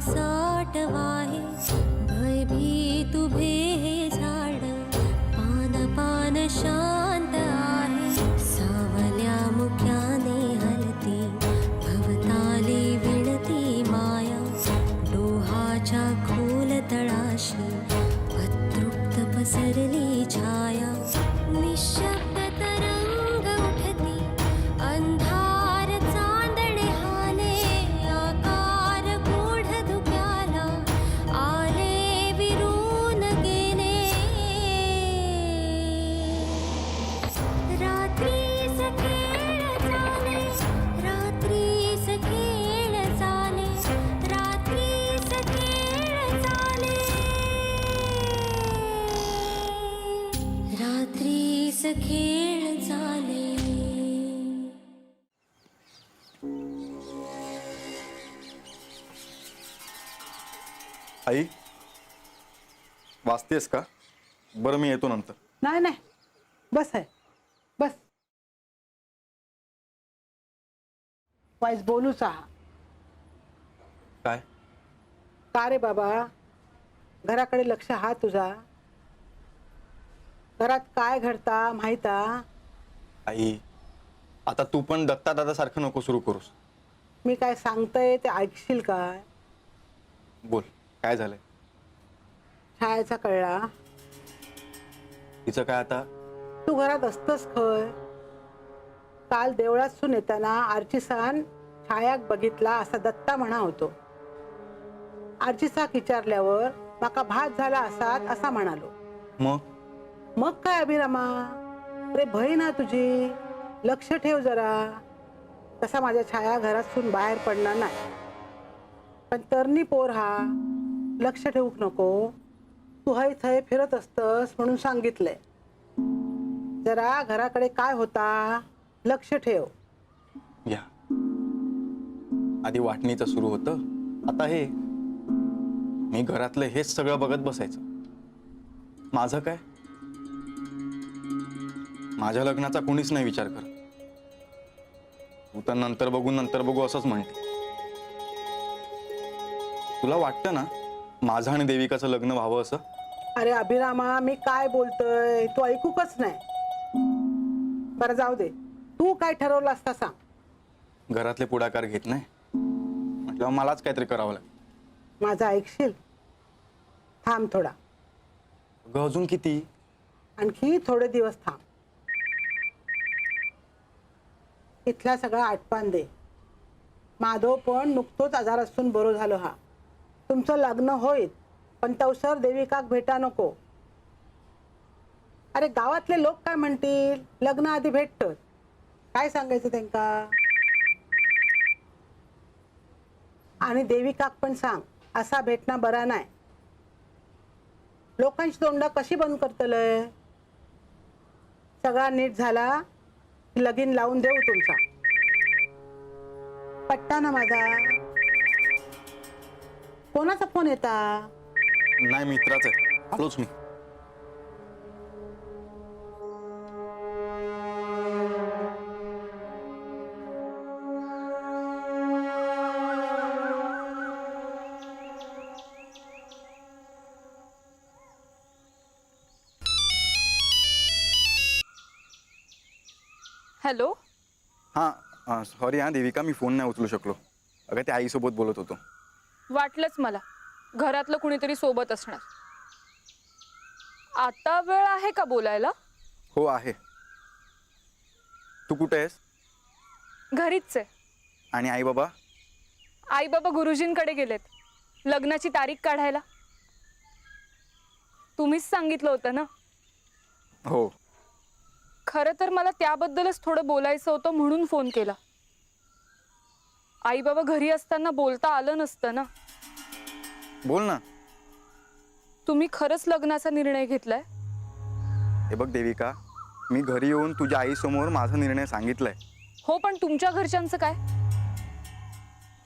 साट वाहे भयभीत उभे हे झाड पान पान शांत आहे सावल्या मुक्याने हलती भवताली विणती माया डोहाच्या खोल तळाशी अतृप्त पसरली छाया निशब्द तरंग उठती अंधार चांदणे हाले आकार गूढ धुक्याला आले विरून गेले रात्रीस खेळ चाले रात्रीस खेळ चाले रात्रीस खेळ चाले रात्रीस खेळ चाले. आई वाचतेस का? बरं मी येतो नंतर. नाही नाही बस आहे बस. वाईस बोलूच आहा. काय? का रे बाबा घराकडे लक्ष हा तुझा? घरात काय घडता माहिता? आई आता तू पण दत्ता दादा सारखं नको सुरू करूस. मी काय सांगतोय ते ऐकशील काय? बोल काय झालंय? छायाचा कळला? तिचं काय आता? तू घरात असतस खय? काल देवळातून येताना आर्चीसान छायाक बघितला असा दत्ता म्हणा होतो. आर्चीसाक विचारल्यावर माका भात झाला असात असा म्हणालो. मग काय अभिरामा? अरे भय ना तुझी, लक्ष ठेव जरा. तसा माझ्या छाया घरातून बाहेर पडणार नाही, पण तरणी पोर हा, लक्ष ठेवूक नको. तू हय थय फिरत असतस म्हणून सांगितलंय. जरा घराकडे काय होता लक्ष ठेव. या आधी वाटणीचं सुरू होतं, आता हे. मी घरातलं हेच सगळं बघत बसायचं. माझं काय? माझ्या लग्नाचा कोणीच नाही विचार करत. तू तर नंतर बघू असंच म्हणते. तुला वाटतं ना माझं आणि देविकाचं लग्न व्हावं असं? अरे अभिरामा मी काय बोलतोय तू ऐकूकच नाही. बरं जाऊ दे, तू काय ठरवलं असता सांग. घरातले पुढाकार घेत नाही म्हटल्यावर मलाच काहीतरी करावं लागेल. माझं ऐकशील? थांब थोडा. अगं अजून किती? आणखी थोडे दिवस थांब. इथला सगळा आटपान दे. माधव पण नुकतोच आजार असून बरो झालो हा. तुमचं लग्न होईल पण तवसर देविकाक भेटा नको. अरे गावातले लोक काय म्हणतील? लग्न आधी भेटत काय सांगायचं त्यांका? आणि देविकाक पण सांग असा भेटणं बरा नाही. लोकांची तोंड कशी बंद करतलय? सगळा नीट झाला की लगीन लावून देऊ तुमचा. पट्टा ना माझा? कोणाचा फोन येता? नाही मित्राच आहे, आलोच मी. हॅलो. हां सॉरी हां देविका, मी फोन नाही उचलू शकलो. अगं त्या आईसोबत बोलत होतो. वाटलंच मला घरातलं कुणीतरी सोबत असणार. आता वेळ आहे का बोलायला? हो आहे. तू कुठे आहेस? घरीच आहे. आणि आई बाबा? आई बाबा गुरुजींकडे गेलेत लग्नाची तारीख काढायला. तुम्हीच सांगितलं होतं ना? हो. खरं तर मला त्याबद्दलच थोडं बोलायचं होतं म्हणून फोन केला. आई बाबा घरी असताना बोलता आलं नसतं ना. बोल ना. तुम्ही खरंच लग्नाचा निर्णय घेतलाय? हे बघ देविका, मी घरी येऊन तुझ्या आईसमोर माझा निर्णय सांगितलाय. हो पण तुमच्या घरच्यांचं काय?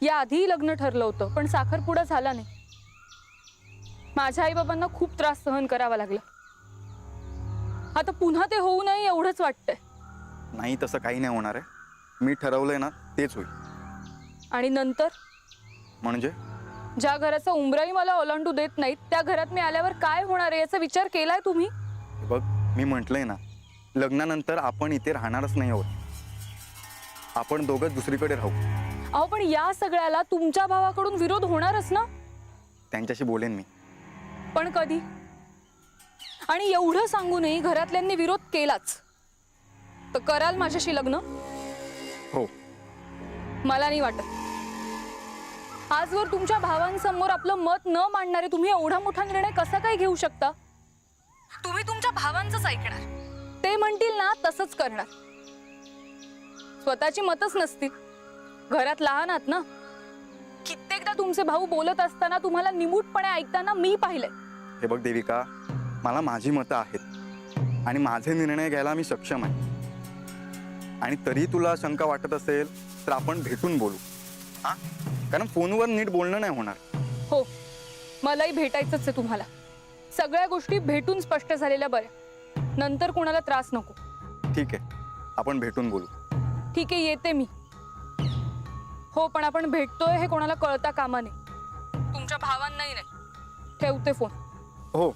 या आधीही लग्न ठरलं होतं पण साखरपुडा झाला नाही. माझ्या आई बाबांना खूप त्रास सहन करावा लागला. आता पुन्हा ते होऊ नये एवढंच वाटतंय. नाही तसं काही नाही होणार आहे. मी ठरवलंय ना तेच होईल. आणि नंतर? म्हणजे ज्या घराचा उंबराही मला ओलांडू देत नाहीत त्या घरात मी आल्यावर काय होणार आहे याचा विचार केलाय तुम्ही? बघ, मी म्हटलंय ना, लग्नानंतर आपण इथे राहणारच नाही आहोत. आपण दोघंच दुसरीकडे राहू. अहो पण या सगळ्याला तुमच्या भावाकडून विरोध होणारच ना. त्यांच्याशी बोलेन मी. पण कधी? आणि एवढं सांगूनही घरातल्यांनी विरोध केलाच तर कराल माझ्याशी लग्न? हो. मला नाही वाटत. आजवर तुमच्या भावांसमोर आपलं मत न मांडणारे तुम्ही एवढा मोठा निर्णय कसा काय घेऊ शकता? तुम्ही तुमच्या भावांचंच ऐकणार, ते म्हणतील ना तसंच करणार. स्वतःची मतच नसतील. घरात लहान आहात ना. कित्येकदा तुमचे भाऊ बोलत असताना तुम्हाला निमूटपणे ऐकताना मी पाहिलंय. हे बघ देविका, मला माझी मतं आहेत आणि माझे निर्णय घ्यायला मी सक्षम आहे. आणि तरी तुला शंका वाटत असेल तर आपण भेटून बोलू. हा, कारण फोनवर नीट बोलणं नाही होणार. हो, मलाही भेटायचंच आहे तुम्हाला. सगळ्या गोष्टी भेटून स्पष्ट झालेल्या बऱ्या. नंतर कोणाला त्रास नको. ठीक आहे, आपण भेटून बोलू. ठीक आहे, येते मी. हो, पण आपण भेटतोय हे कोणाला कळता कामा नये. तुमच्या भावांनाही नाही. ठेवते फोन. हो.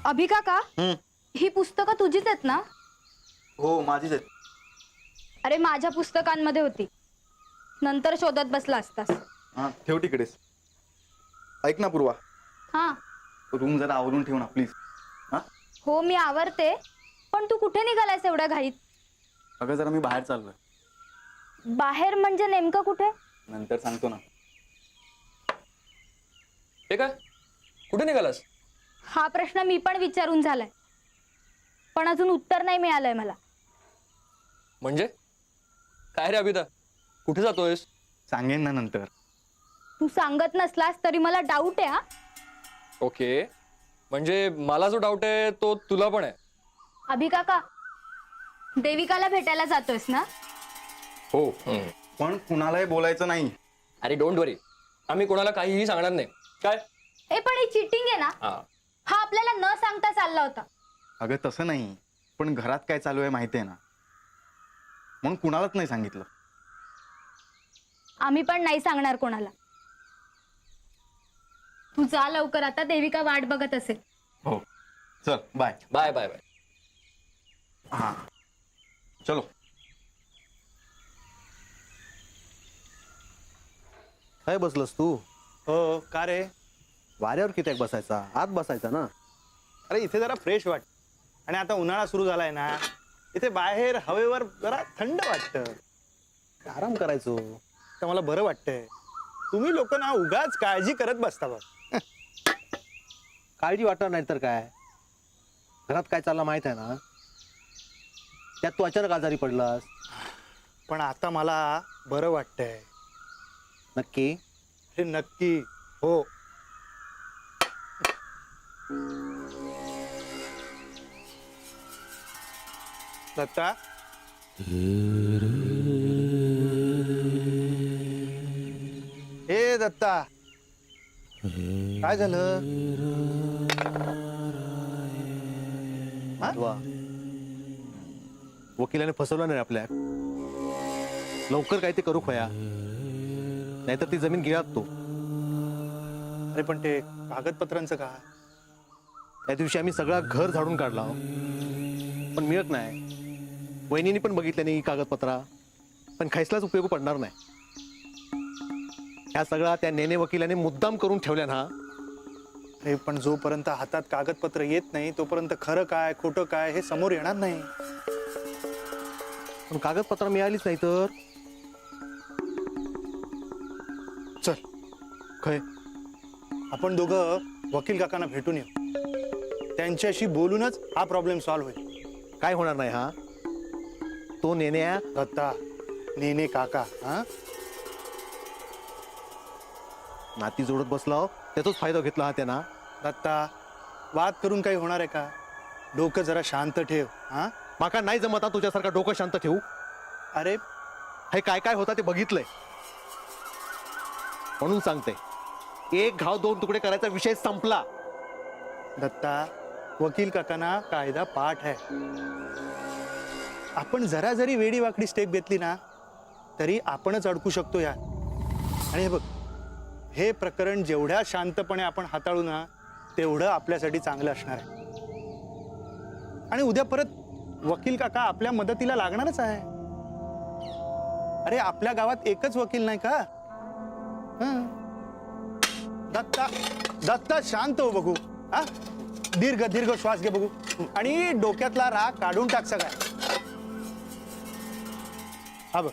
अभिकाका, ही पुस्तकं तुझीच आहेत ना? हो, माझीच आहेत. अरे माझ्या पुस्तकांमध्ये होती, नंतर शोधत बसला असतास. हा, ठेव तिकडेच. ऐक ना पूर्वा, हा. रूम जरा आवरून ठेव ना प्लीज. हा. हो, मी आवरते. पण तू कुठे निघालायस एवढ्या घाईत? अगं जरा मी बाहेर चाललोय. बाहेर म्हणजे नेमकं कुठे? नंतर सांगतो ना. हे काय, कुठे निघालास? हा प्रश्न मी पण विचारून झालाय, पण अजून उत्तर नाही मिळालंय मला. म्हणजे काय रे अभिता, कुठे जातोयस? सांगेन ना नंतर. तू सांगत नसलास तरी मला डाऊट आहे. हा, ओके, म्हणजे मला जो डाऊट आहे तो तुला पण आहे. अभिकाका, देविकाला भेटायला जातोयस ना? हो, पण कुणालाही बोलायचं नाही. अरे डोंट वरी, आम्ही कोणाला काहीही सांगणार नाही. काय? हे पण ही चिटिंग आहे ना. हा. हा आपल्याला न सांगता चालला होता. अगं तसं नाही, पण घरात काय चालू आहे माहिती आहे ना, म्हणून कुणालाच नाही सांगितलं. आम्ही पण नाही सांगणार कोणाला. तू जा लवकर, आता देविका वाट बघत असेल. हो, चल बाय. Bye bye bye. हा, चलो. काय बसलस तू? हो, का रे? वाऱ्यावर कित्याक बसायचा, आत बसायचा ना. अरे इथे जरा फ्रेश वाट. आणि आता उन्हाळा सुरू झालाय ना, इथे बाहेर हवेवर जरा थंड वाटतं. आराम करायचो. तर मला बरं वाटतंय. तुम्ही लोक ना उगाच काळजी करत बसता बघ. काळजी वाटणार नाही तर काय. घरात काय चाललं माहित आहे ना. त्यात तू अचानक आजारी पडलास. पण आता मला बरं वाटतंय. नक्की? हे नक्की. हो. दत्ता, ए दत्ता, काय झालं? वा, वकिलाने फसवलं नाही आपल्या. लवकर काय ते करू खया, नाहीतर ती जमीन गिळात तो. अरे पण ते कागदपत्रांचं काय? त्या दिवशी आम्ही सगळा घर झाडून काढला, पण मिळत नाही. वहिनीने पण बघितलं नाही कागदपत्रा, पण खैसलाच उपयोग पडणार नाही. ह्या सगळा त्या नेने वकिलाने मुद्दाम करून ठेवल्या ना. अरे पण जोपर्यंत हातात कागदपत्र येत नाही तोपर्यंत खरं काय खोटं काय हे समोर येणार नाही. पण कागदपत्र मिळालीच नाही तर चल, खय आपण दोघं वकील काकांना भेटून येऊ. त्यांच्याशी बोलूनच हा प्रॉब्लेम सॉल्व्ह होईल. काय होणार नाही. हा तो नेन्या दत्ता, नेने काका. हा, नाती जोडत बसला, त्याचाच फायदा घेतला हा त्यांना. दत्ता, वाद करून काही होणार आहे का? डोकं जरा शांत ठेव. हा, माका नाही जमता तुझ्यासारखा डोकं शांत ठेवू. अरे हे काय काय होता ते बघितलंय, म्हणून सांगते. एक घाव दोन तुकडे करायचा विषय संपला. दत्ता, वकील काकांना कायदा पाठ आहे. आपण जरा जरी वेडी वाकडी स्टेप घेतली ना तरी आपणच अडकू शकतो यात. आणि हे बघ, हे प्रकरण जेवढ्या शांतपणे आपण हाताळू ना तेवढं आपल्यासाठी चांगलं असणार आहे. आणि उद्या परत वकील काका आपल्या मदतीला लागणारच आहे. अरे आपल्या गावात एकच वकील नाही का? हं. दत्ता दत्ता शांत हो बघू. हा, दीर्घ दीर्घ श्वास घे बघू आणि डोक्यातला राग काढून टाक सगळा. हा बघ,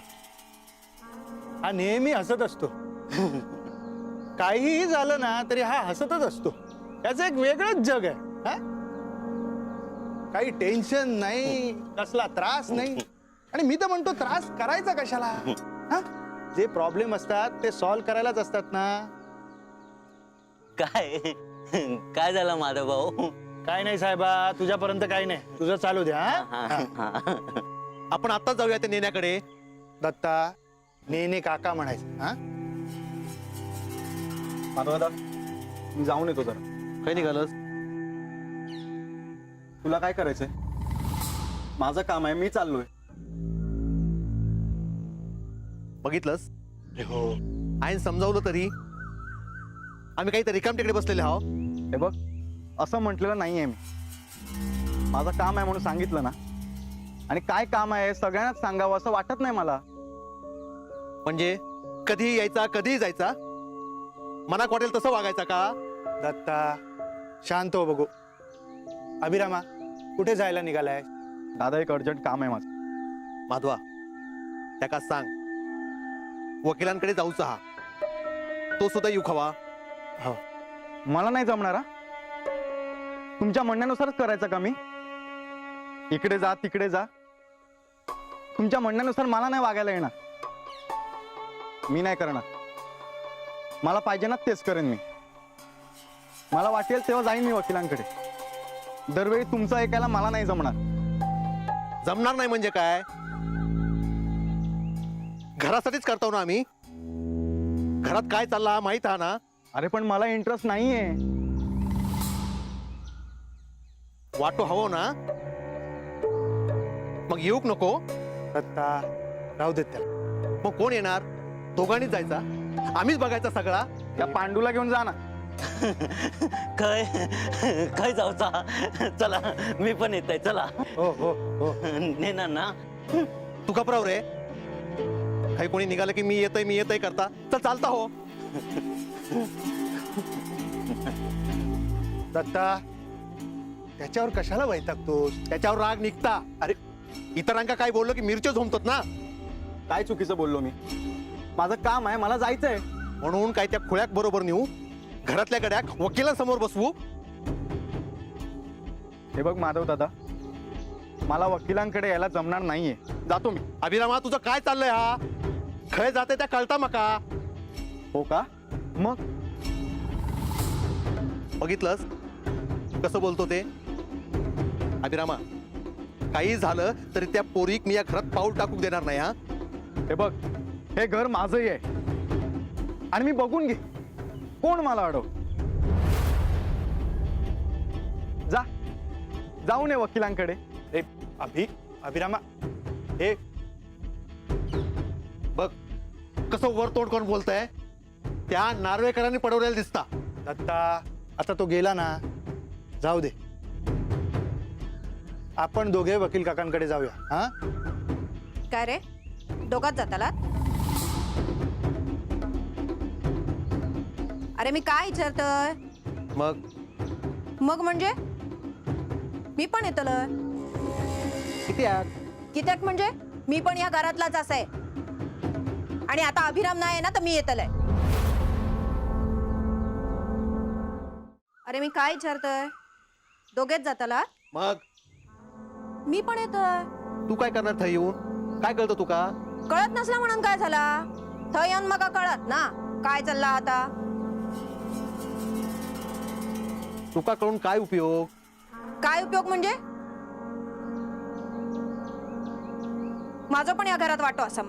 हा नेहमी हसत असतो. काहीही झालं ना तरी हा हसतच असतो. याचं एक वेगळंच जग आहे. हा, काही टेन्शन नाही, कसला त्रास नाही. आणि मी तर म्हणतो त्रास करायचा कशाला? हा, जे प्रॉब्लेम असतात ते सॉल्व्ह करायलाच असतात ना. काय काय झालं माधव भाऊ? काय नाही साहेबा, तुझ्यापर्यंत काही नाही, तुझं चालू द्या. हा? आपण आत्ताच जाऊया त्या नेण्याकडे. दत्ता, नेने काका म्हणायचं. हा, दादा मी जाऊन येतो जरा. काही निघालस? तुला काय करायचंय? माझं काम आहे, मी चाललोय. बघितलंस? आईन समजावलं तरी आम्ही काही रिकाम तिकडे बसलेले आहोत. हे बघ, असं म्हटलेलं नाहीये मी. माझं काम आहे म्हणून सांगितलं ना. आणि काय काम आहे सगळ्यांनाच सांगावं असं वाटत नाही मला. म्हणजे कधीही यायचा कधीही जायचा, मनाक वाटेल तसं वागायचा का? दत्ता शांत हो बघू. अभिरामा, कुठे जायला निघालाय? दादा एक अर्जंट काम आहे माझं. माधवा, त्याका सांग वकिलांकडे जाऊचा हा. तो सुद्धा येऊ खवा. हो, मला नाही जमणार हा. तुमच्या म्हणण्यानुसारच करायचं का मी? इकडे जा तिकडे जा, तुमच्या म्हणण्यानुसार मला नाही वागायला येणार. मी नाही करणार. मला पाहिजे ना तेच करेन मी. मला वाटेल तेव्हा जाईन मी वकिलांकडे. दरवेळी तुमचं ऐकायला मला नाही जमणार. जमणार नाही म्हणजे काय? घरासाठीच करतो ना आम्ही. घरात काय चालला माहित आहे ना. अरे पण मला इंटरेस्ट नाहीये. वाटो हवं ना, मग येऊक नको. दत्ता राहू देत त्याला. मग कोण येणार? दोघांनीच जायचा, आम्हीच बघायचा सगळा. त्या पांडूला घेऊन जा ना. काय काय जाऊचा? चला मी पण येत आहे. चला हो हो हो. नेणार ना? तू घबराव रे. काही कोणी निघालं की मी येतय करता तर चालता हो. दत्ता, त्याच्यावर कशाला वैतागतोस? त्याच्यावर राग निघता. अरे इतरांका काय बोललो की मिरच्या झोमतात ना. काय चुकीचं बोललो मी? माझं काम आहे, मला जायचंय. म्हणून काय त्या खुळ्याक बरोबर नेऊ, घरातल्या गड्याक वकिलांसमोर बसवू. हे बघ माधव दादा, मला वकिलांकडे यायला जमणार नाहीये. जातो मी. अभिरामा, तुझं काय चाललंय हा? खय जाते त्या कळता मका. हो का? मग बघितलंस कसं बोलतो ते? अभिरामा, काही झालं तरी त्या पोरीक मी या घरात पाऊल टाकू देणार नाही. हा, हे बघ, हे घर माझंही आहे आणि मी बघून घे कोण मला अडव. जा, जाऊन ये वकिलांकडे. ए, अभिरामा, हे बघ कसं वर तोंड करून बोलताय. त्या नार्वेकरांनी पडवलेला दिसता. दत्ता, आता तो गेला ना, जाऊ दे. आपण दोघे वकील काकांकडे जाऊया. हा, काय रे, दोघात जाताला? अरे मी काय विचारतोय? मग म्हणजे मी पण येतलोय. किती आहात? कित्याक म्हणजे मी पण या घरातलाच असाय. आणि आता अभिराम नाही ना तर मी येतलय. अरे मी काय विचारतोय? दोघेच जाताला? मग मी पण येतोय. तू काय करणार थंय येऊन? काय कळतं तुका? कळत नसला म्हणून काय झाला? थंय येऊन मग कळत ना काय चालला आता. तुका कळून काय उपयोग? काय उपयोग म्हणजे? माझं पण या घरात वाटो असं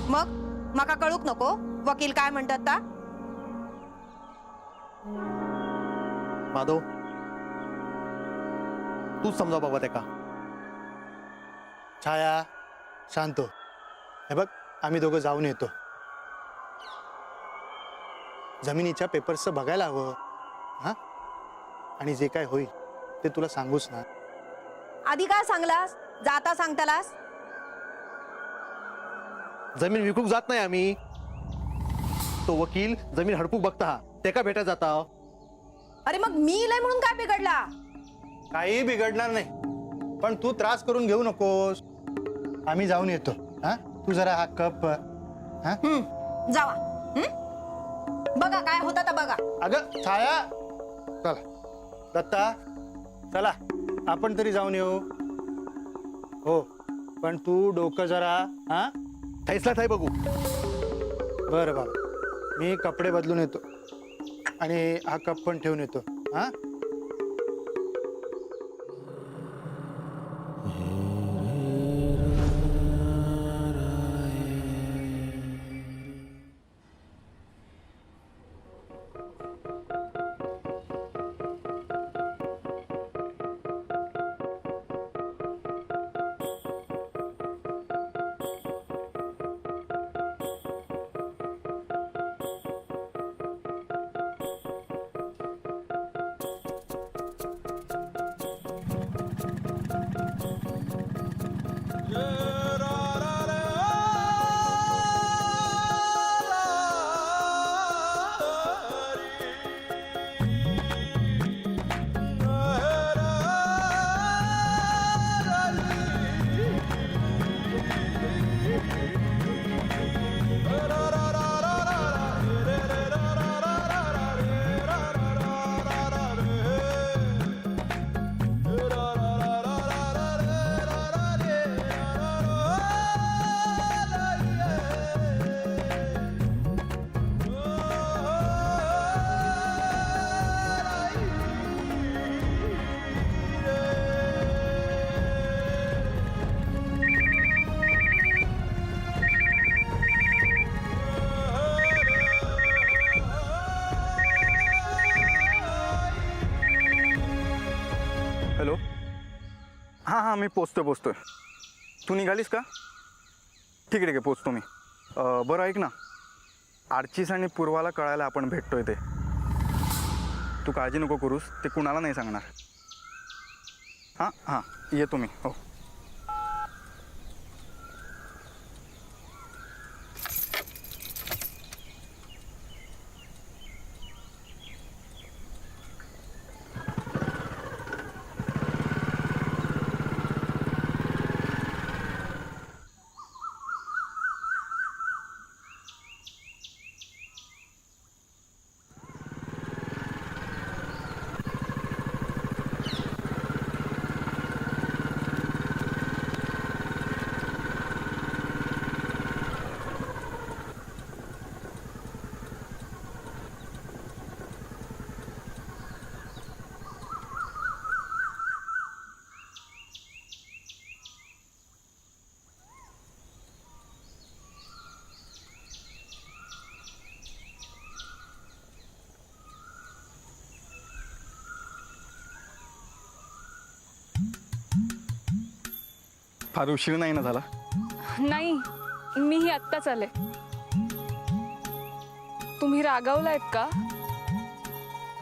मग माका कळूक नको वकील काय म्हणतात ता? माधव, तूच समजाव बाबा त्याका. छाया शांत हो. हे बघ आम्ही दोघं जाऊन येतो. जमिनीच्या पेपर्सचं बघायला हवं हां, आणि जे काय होईल ते तुला सांगूच ना. आधी काय सांगलास, जाता सांगतालास? जमीन विकूक जात नाही आम्ही. तो वकील जमीन हडपूक बघता ते का भेटायला जाता. अरे मग मी इलाय म्हणून काय बिघडला? काही बिघडणार नाही, पण तू त्रास करून घेऊ नकोस. आम्ही जाऊन येतो. हा तू जरा हा कप हा. जावा. बघा काय होता तर बघा. अगं छाया, चला दत्ता, चला आपण तरी जाऊन येऊ. हो पण तू डोकं जरा हा. थैसला थाय बघू. बरं बाबा, मी कपडे बदलून येतो आणि हा कप पण ठेवून येतो. हा हॅलो. हां हां मी पोचतोय. तू निघालीस का? ठीक आहे पोचतो मी. बरं ऐक ना, आर्चीस आणि पूर्वाला कळायला आपण भेटतोय ते. तू काळजी नको करूस, ते कुणाला नाही सांगणार. हां हां येतो मी. हो. फार उशीर नाही ना झाला? नाही, मीही आत्ताच आले. तुम्ही रागावलायत का?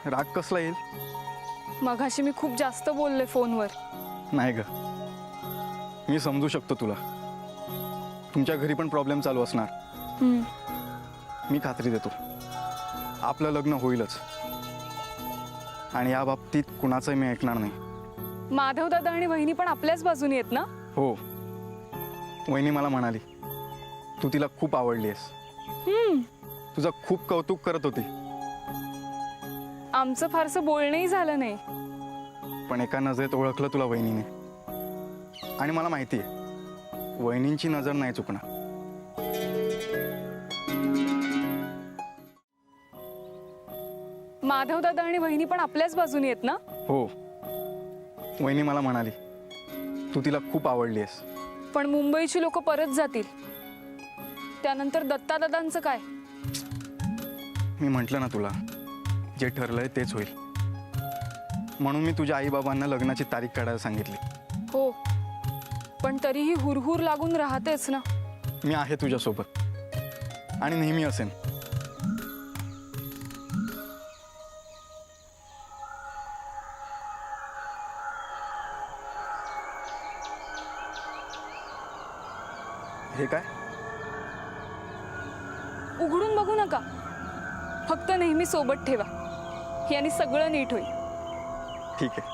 राग कसला येईल? मघाशी मी खूप जास्त बोलले फोनवर. नाही ग, मी समजू शकतो तुला. तुमच्या घरी पण प्रॉब्लेम चालू असणार. मी खात्री देतो, आपलं लग्न होईलच. आणि या बाबतीत कुणाचंही मी ऐकणार नाही. माधव दादा आणि वहिनी पण आपल्याच बाजूने आहेत ना? हो. वहिनी मला म्हणाली तू तिला खूप आवडलीस. तुझं खूप कौतुक करत होती. आमचं फारसं बोलणंही झालं नाही. पण एका नजरेत ओळखलं तुला वहिनीने. आणि मला माहिती आहे वहिनींची नजर नाही चुकणार. माधव दादा आणि वहिनी पण आपल्याच बाजूने आहेत ना? हो. वहिनी मला म्हणाली तू तिला खूप आवडलीस. पण मुंबईची लोक परत जातील, त्यानंतर दत्ता दादांचं काय? मी म्हटलं ना तुला, जे ठरलंय तेच होईल. म्हणून मी तुझ्या आईबाबांना लग्नाची तारीख काढायला सांगितली. हो, पण तरीही हुरहुर लागून राहतेच ना. मी आहे तुझ्यासोबत आणि नेहमी असेन. हे काय? उघडून बघू नका, फक्त नेहमी सोबत ठेवा, याने सगळं नीट होईल. ठीक आहे.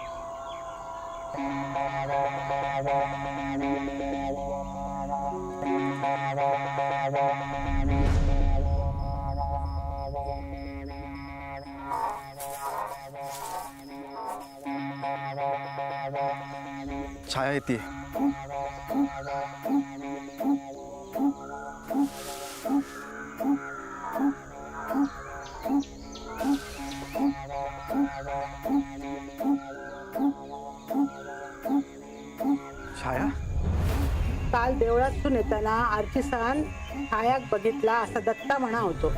छाया येते. छाया, काल देवळातून येताना आरचीसान छायाक बघितला असा दत्ता म्हणा होतो.